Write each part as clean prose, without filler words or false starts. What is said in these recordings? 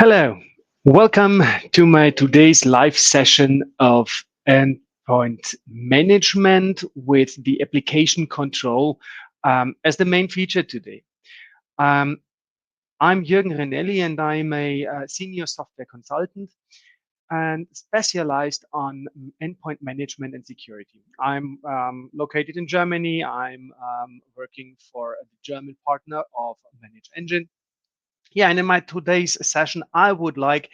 Hello, welcome to my today's live session of endpoint management with the application control as the main feature today. Um, I'm Jürgen Renelli and I'm a senior software consultant and specialized on endpoint management and security. I'm located in Germany. I'm working for the German partner of Manage Engine. Yeah, and in my today's session, I would like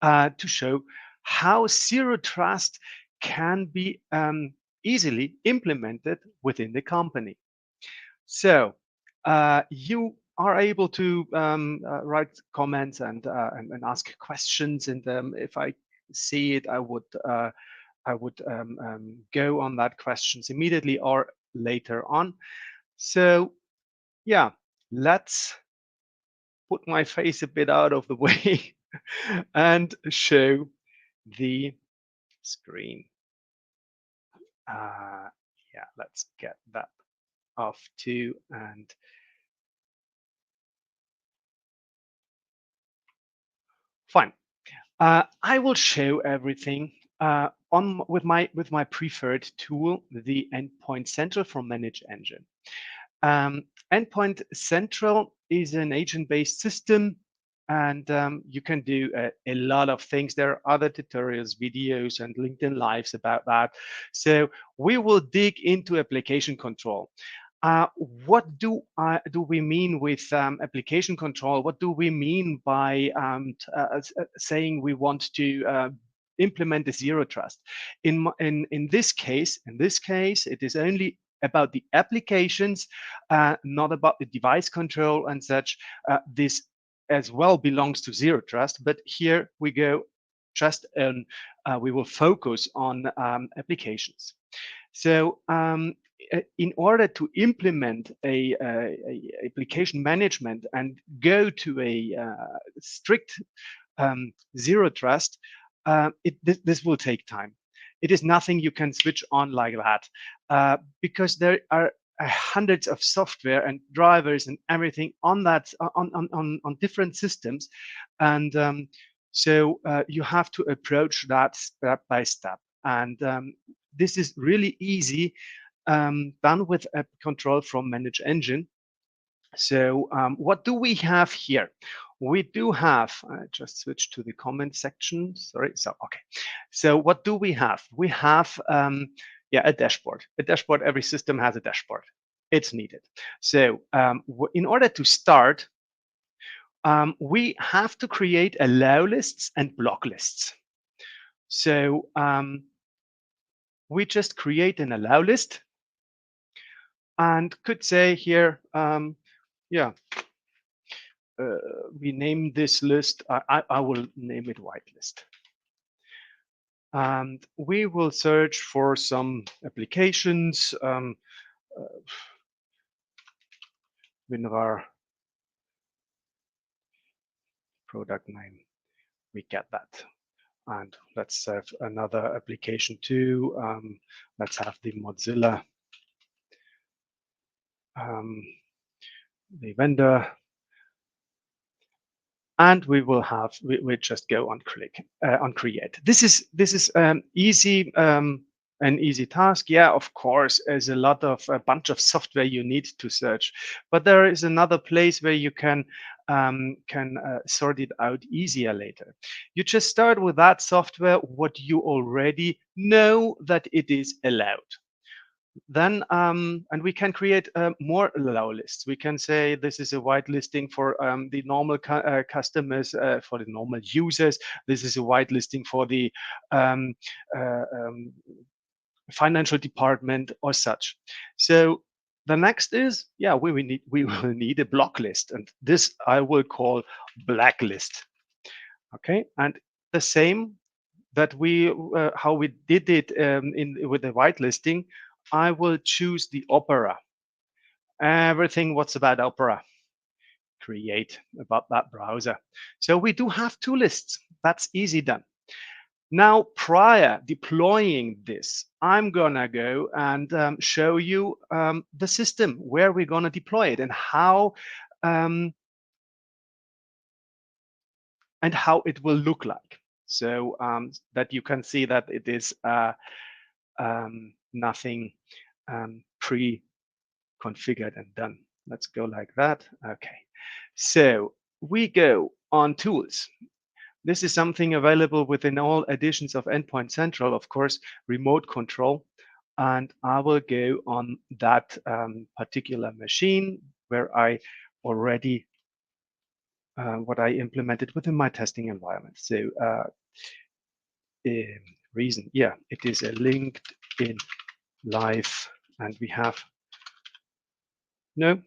to show how zero trust can be easily implemented within the company. So you are able to write comments and ask questions, and if I see it, I would go on that questions immediately or later on. So yeah, let's put my face a bit out of the way and show the screen. Uh, yeah, let's get that off too. And fine. I will show everything on with my preferred tool, the Endpoint Central from Manage Engine. Endpoint Central is an agent-based system, and you can do a lot of things. There are other tutorials, videos, and LinkedIn Lives about that. So we will dig into application control. What do we mean with application control? What do we mean by saying we want to implement the zero trust? In this case, it is only about the applications, not about the device control and such. This as well belongs to zero trust, but here we go just on, we will focus on applications. So in order to implement a application management and go to a strict zero trust, this will take time. It is nothing you can switch on like that because there are hundreds of software and drivers and everything on that on different systems, and so you have to approach that step by step. And this is really easy done with app control from Manage Engine. So what do we have here? We do have, I just switched to the comment section, sorry. So, okay. So what do we have? We have, yeah, a dashboard. A dashboard, every system has a dashboard. It's needed. So in order to start, we have to create allow lists and block lists. So we just create an allow list and could say here, yeah, we name this list, I will name it whitelist. And we will search for some applications, WinRAR product name, we get that. And let's have another application too. Let's have the Mozilla, the vendor, and we will have, we just go on click on create. This is easy, an easy task. Yeah, of course, there's a bunch of software you need to search, but there is another place where you can sort it out easier later. You just start with that software, what you already know that it is allowed. Then, and we can create more allow lists. We can say this is a whitelisting for the normal customers, for the normal users. This is a whitelisting for the um, uh, um, financial department or such. So the next is, yeah, we will need a block list, and this I will call blacklist. Okay, and the same that we how we did it in with the whitelisting. I will choose the Opera. Everything what's about Opera, create about that browser. So we do have two lists. That's easy done. Now, prior deploying this, I'm gonna go and show you the system where we're gonna deploy it and how and how it will look like. So that you can see that it is nothing pre-configured and done. Let's go like that. Okay. So we go on tools. This is something available within all editions of Endpoint Central, of course, remote control. And I will go on that particular machine where I already, what I implemented within my testing environment. So reason, yeah, it is a LinkedIn Live, and we have, no,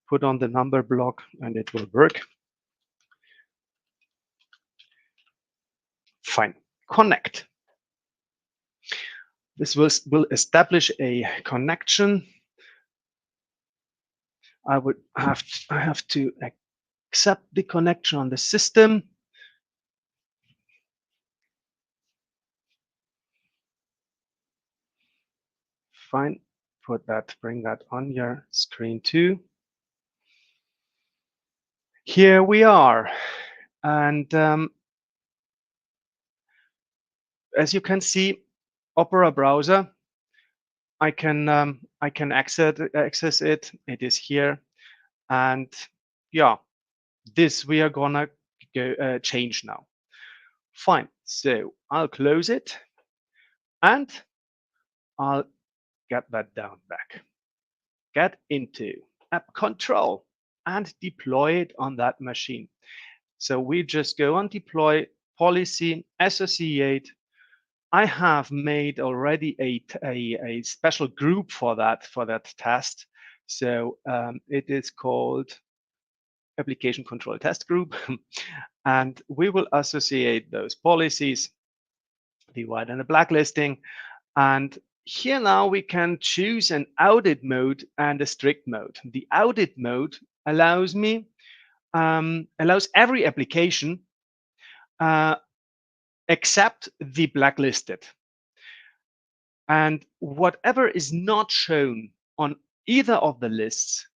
put on the number block and it will work. Fine. Connect. This will establish a connection. I have to accept the connection on the system. Fine. Bring that on your screen too. Here we are. And as you can see, Opera browser, I can access it. It is here. And yeah, this we are gonna go, change now. Fine. So I'll close it and I'll get that down back. Get into app control and deploy it on that machine. So we just go on deploy policy associate. I have made already a special group for that test. So it is called application control test group. And we will associate those policies, the white and the blacklisting. And here now we can choose an audit mode and a strict mode. The audit mode allows me, allows every application except the blacklisted. And whatever is not shown on either of the lists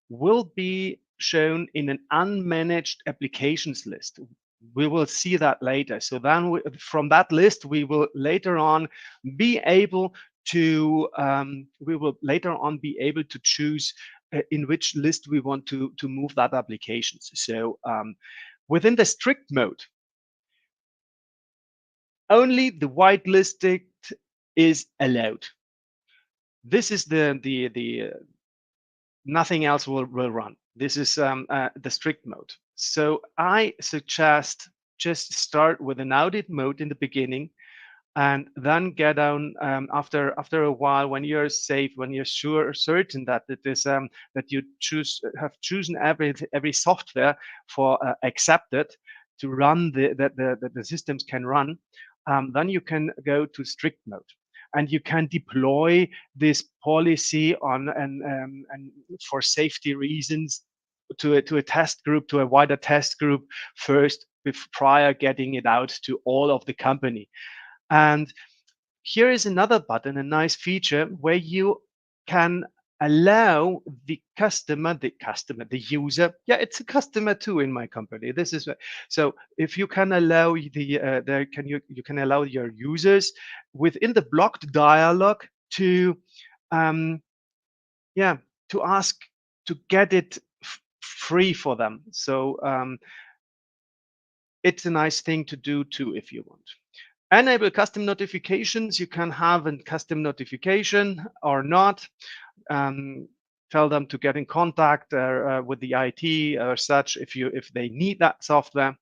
will be shown in an unmanaged applications list. We will see that later. So then from that list, we will later on be able to choose in which list we want to move that applications. So within the strict mode, only the whitelisted is allowed. This is the nothing else will run. This is the strict mode. So I suggest just start with an audit mode in the beginning, and then get down after a while when you're safe, when you're certain that it is that you have chosen every software for accepted to run the systems can run. Then you can go to strict mode and you can deploy this policy on and for safety reasons to a test group, to a wider test group first, prior getting it out to all of the company. And here is another button, a nice feature where you can allow the user. Yeah, it's a customer too in my company. This is so. If you can allow you can allow your users within the blocked dialog to, yeah, to ask to get it free for them. So it's a nice thing to do too if you want. Enable custom notifications. You can have a custom notification or not. Tell them to get in contact with the IT or such if they need that software.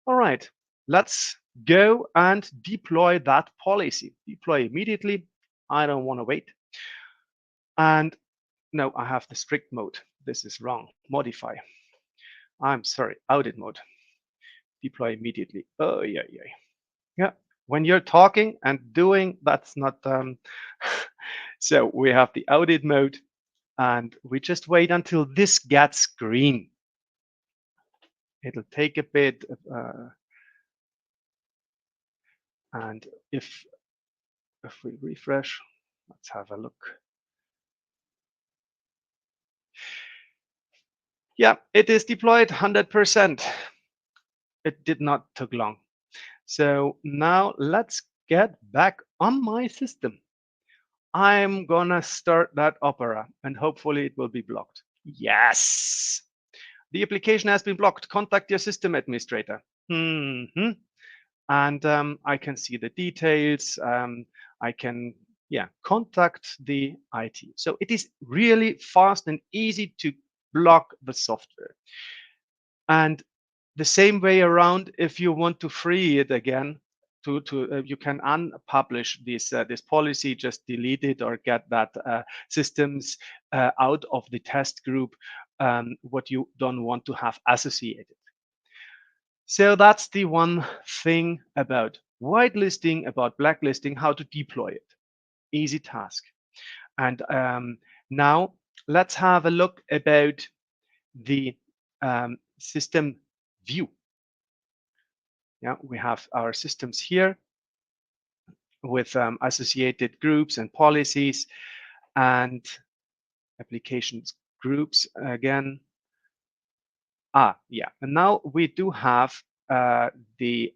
All right, let's go and deploy that policy. Deploy immediately. I don't want to wait. And no, I have the strict mode. This is wrong. Modify. I'm sorry, audit mode. Deploy immediately. Oh, yeah. Yeah. When you're talking and doing, that's not. So we have the audit mode, and we just wait until this gets green. It'll take a bit, and if we refresh, let's have a look. Yeah, it is deployed 100%. it did not took long. So now let's get back on my system. I'm gonna start that Opera and hopefully it will be blocked. Yes, the application has been blocked. Contact your system administrator. And I can see the details. I can, yeah, contact the IT. So it is really fast and easy to block the software. And the same way around, if you want to free it again, you can unpublish this policy, just delete it or get that systems out of the test group, what you don't want to have associated. So that's the one thing about whitelisting, about blacklisting, how to deploy it. Easy task. And now let's have a look about the system view. Yeah, we have our systems here with associated groups and policies and applications groups again. Yeah, and now we do have the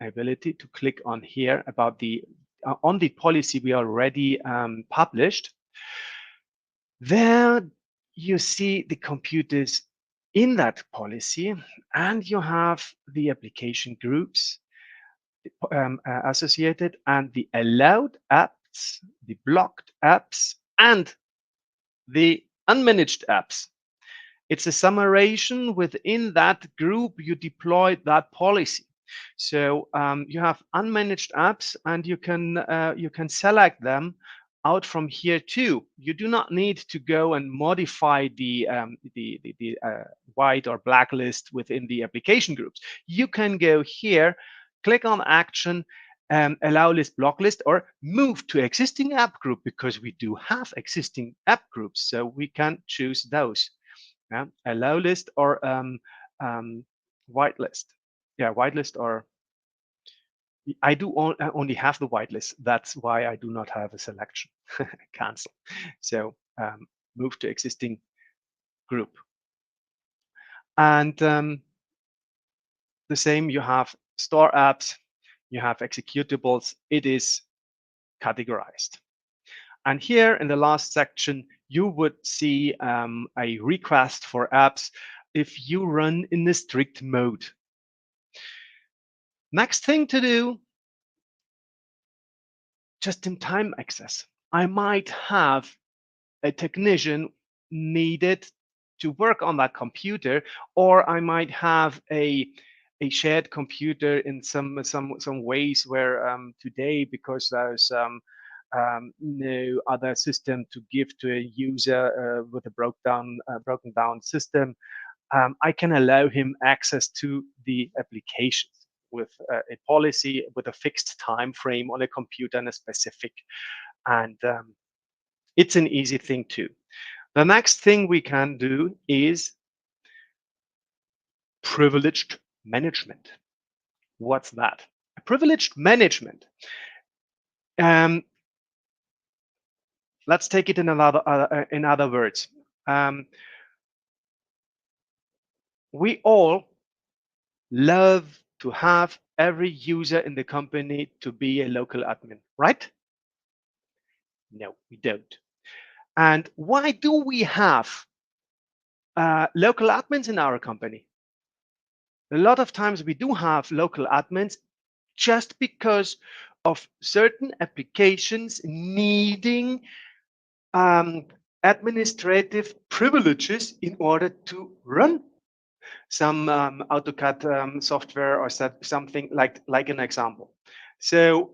ability to click on here about the on the policy we already published. There you see the computers in that policy, and you have the application groups associated and the allowed apps, the blocked apps, and the unmanaged apps. It's a summarization within that group you deployed that policy. So you have unmanaged apps, and you can select them out from here too. You do not need to go and modify the white or black list within the application groups. You can go here, click on action, allow list, block list, or move to existing app group, because we do have existing app groups, so we can choose those. Yeah, allow list or whitelist. Yeah, whitelist, or I do only have the whitelist. That's why I do not have a selection. Cancel. So move to existing group. And the same, you have store apps, you have executables. It is categorized. And here in the last section, you would see a request for apps if you run in the strict mode. Next thing to do, just-in-time access. I might have a technician needed to work on that computer, or I might have a shared computer in some ways where today, because there's no other system to give to a user with a broken down system, I can allow him access to the applications with a policy with a fixed time frame on a computer and a specific, and it's an easy thing too. The next thing we can do is privileged management. What's that? Privileged management. Let's take it in other words. We all love to have every user in the company to be a local admin, right? No, we don't. And why do we have local admins in our company? A lot of times we do have local admins just because of certain applications needing administrative privileges in order to run some AutoCAD software or something like an example. So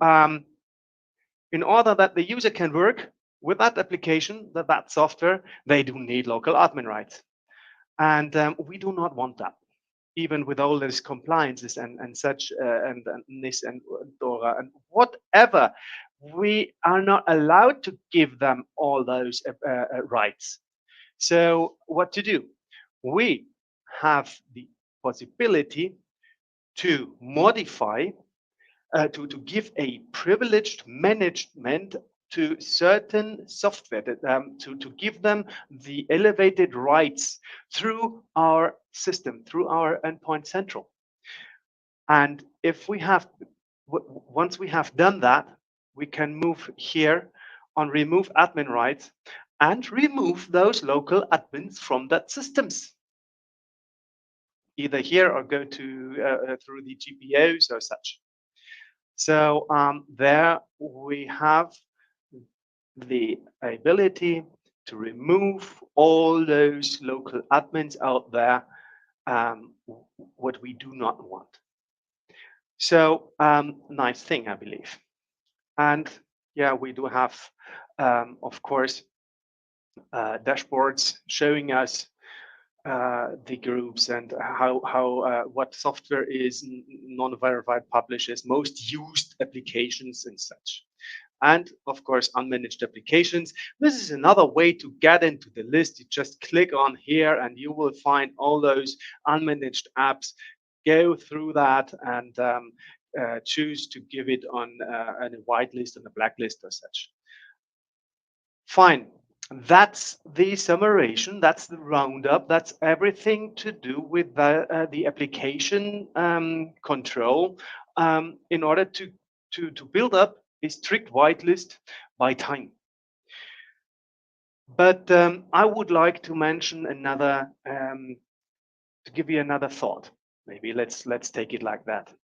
in order that the user can work with that application, that software, they do need local admin rights. And we do not want that, even with all these compliances and such, and NIS and DORA and whatever. We are not allowed to give them all those rights. So what to do? We have the possibility to modify, to give a privileged management to certain software to give them the elevated rights through our system, through our endpoint central. And if we have, once we have done that, we can move here on remove admin rights and remove those local admins from that systems, either here or go to through the GPOs or such. So there we have the ability to remove all those local admins out there, what we do not want. So nice thing, I believe. And yeah, we do have, of course, dashboards showing us the groups and how what software is non-verified publishers, most used applications and such. And of course, unmanaged applications. This is another way to get into the list. You just click on here and you will find all those unmanaged apps. Go through that and choose to give it on a white list and a blacklist or such. Fine. That's the summarization. That's the roundup. That's everything to do with the application control in order to build up a strict whitelist by time. But I would like to mention another, to give you another thought. Maybe let's take it like that.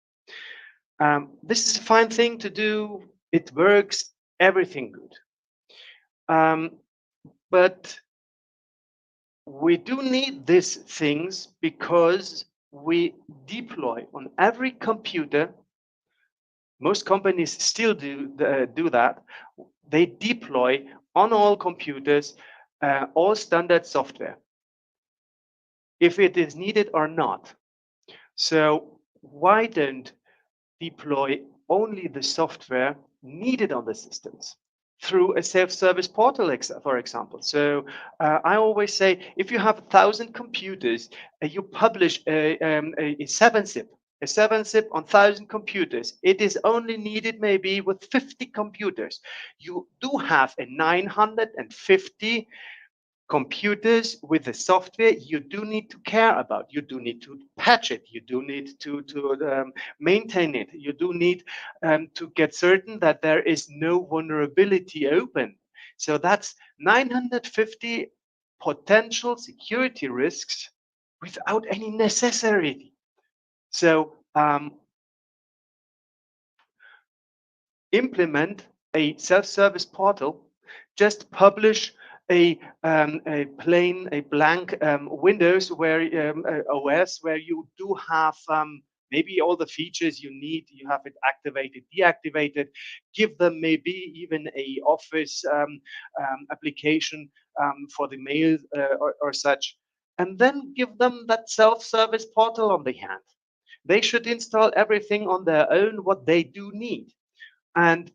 This is a fine thing to do. It works. Everything good. But we do need these things because we deploy on every computer. Most companies still do that. They deploy on all computers all standard software, if it is needed or not. So why don't deploy only the software needed on the systems through a self-service portal, for example? So I always say, if you have 1,000 computers, you publish a 7-zip. A 7-zip on 1,000 computers. It is only needed maybe with 50 computers. You do have a 950 computers with the software you do need to care about. You do need to patch it. You do need to maintain it. You do need to get certain that there is no vulnerability open. So that's 950 potential security risks without any necessity. So implement a self-service portal, just publish a blank Windows where OS where you do have maybe all the features you need. You have it activated, deactivated. Give them maybe even a Office application for the mail or such, and then give them that self-service portal on the hand. They should install everything on their own what they do need. And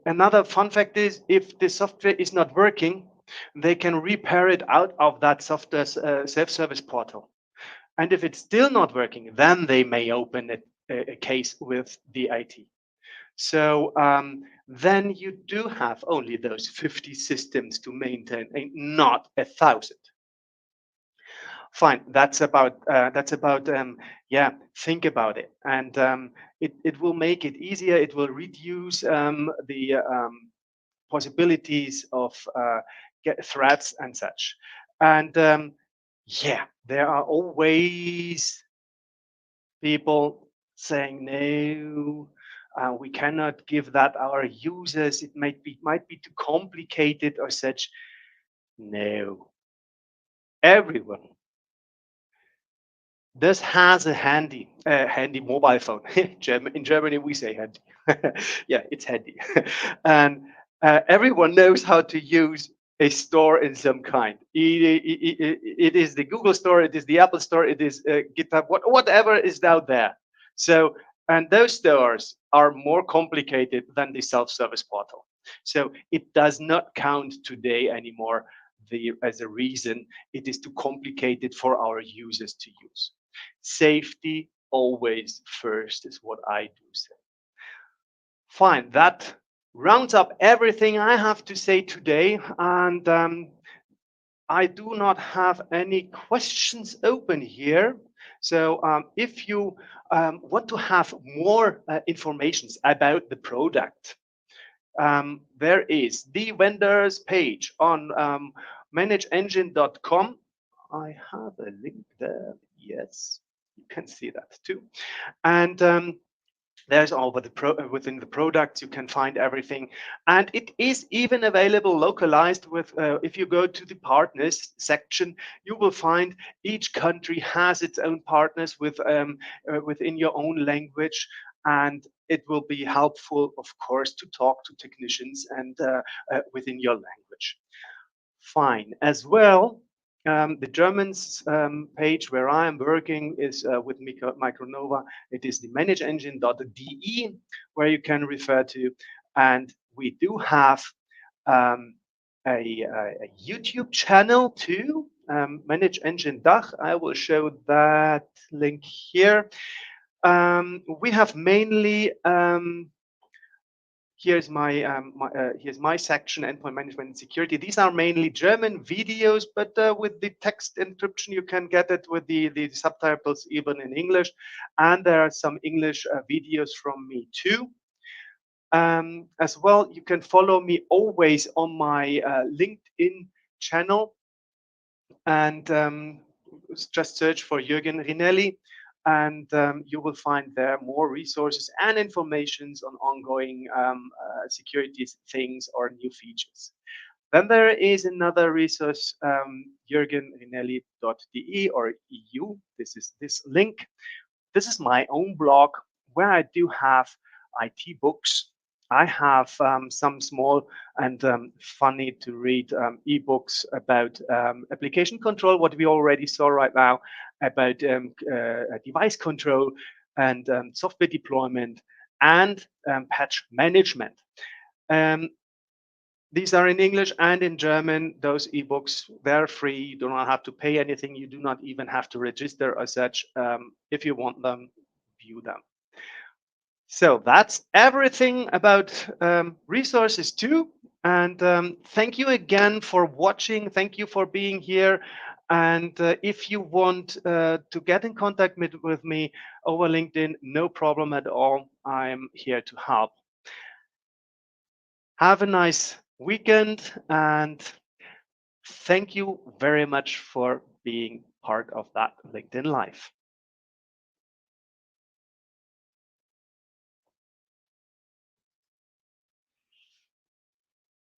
another fun fact is, if the software is not working, they can repair it out of that software self-service portal. And if it's still not working, then they may open a case with the IT. So then you do have only those 50 systems to maintain, and not 1,000. Fine, that's about yeah, think about it. And it will make it easier. It will reduce the possibilities of get threats and such. And yeah, there are always people saying no, we cannot give that our users. It might be too complicated or such. No, everyone this has a handy mobile phone. In Germany, we say handy. Yeah, it's handy. And everyone knows how to use a store in some kind. It is the Google Store, it is the Apple Store, it is GitHub, whatever is out there. So, and those stores are more complicated than the self-service portal. So it does not count today anymore as a reason. It is too complicated for our users to use. Safety always first is what I do say. Fine, that rounds up everything I have to say today. And I do not have any questions open here. So if you want to have more information about the product, there is the vendors page on manageengine.com. I have a link there. Yes, you can see that too. And there's over the within the products you can find everything, and it is even available localized with if you go to the partners section, you will find each country has its own partners within your own language, and it will be helpful, of course, to talk to technicians and within your language. Fine. As well, the German's page where I am working is with Micronova. It is the manageengine.de where you can refer to. And we do have um, a YouTube channel too, Manage Engine Dach. I will show that link here. We have mainly here's my section, endpoint management and security. These are mainly German videos, but with the text encryption, you can get it with the subtitles even in English. And there are some English videos from me too. As well, you can follow me always on my LinkedIn channel, and just search for Jürgen Rinelli, and you will find there more resources and informations on ongoing security things or new features. Then there is another resource, jürgenrinelli.de or EU. This is this link. This is my own blog where I do have IT books. I have some small and funny to read ebooks about application control, what we already saw right now, about device control and software deployment and patch management. Um, these are in English and in German. Those ebooks, they're free. You do not have to pay anything. You do not even have to register as such. If you want them, view them. So that's everything about resources too. And thank you again for watching. Thank you for being here. And if you want to get in contact with me over LinkedIn, no problem at all. I'm here to help. Have a nice weekend, and thank you very much for being part of that LinkedIn Live.